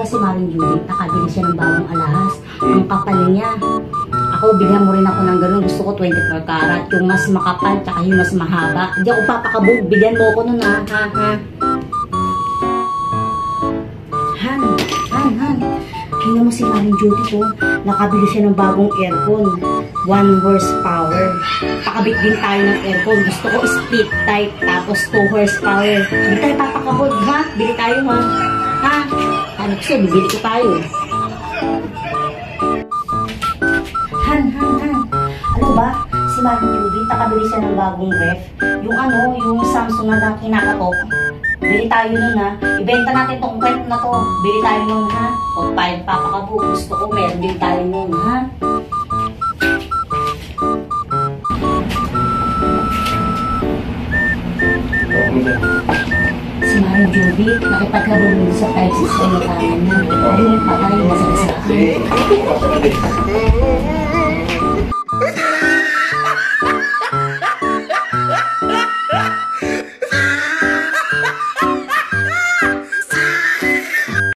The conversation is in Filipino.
Kaya si Maring Judith, nakabili siya ng bagong alahas. Ang kapal niya. Ako, bilhan mo rin ako ng ganun. Gusto ko 24 karat. Yung mas makapal, tsaka yung mas mahaba. Hindi ako papakabog. Bilhan mo ako nun, ha? Han. Tingnan mo si Maring Judith, oh. Nakabili siya ng bagong aircon. 1 horsepower. Pakabit din tayo ng aircon. Gusto ko split type, tapos 2 horsepower. Hindi tayo papakabog, ha? Bili tayo, ha? Ha? Ano kasi, bibili ko tayo. Han. Ano ba? Si Maring Judith, nakabili siya ng bagong ref. Yung Samsung na kinakatok. Bili tayo nun, ha? Ibenta natin itong kwento na to. Bili tayo nun, ha? O tayo papakabog. Gusto ko, meron din tayo nun, ha? Si Maring Judith, nakipaglaro din sa 5-6 na kanan na. Ayun, patay, nasa isa.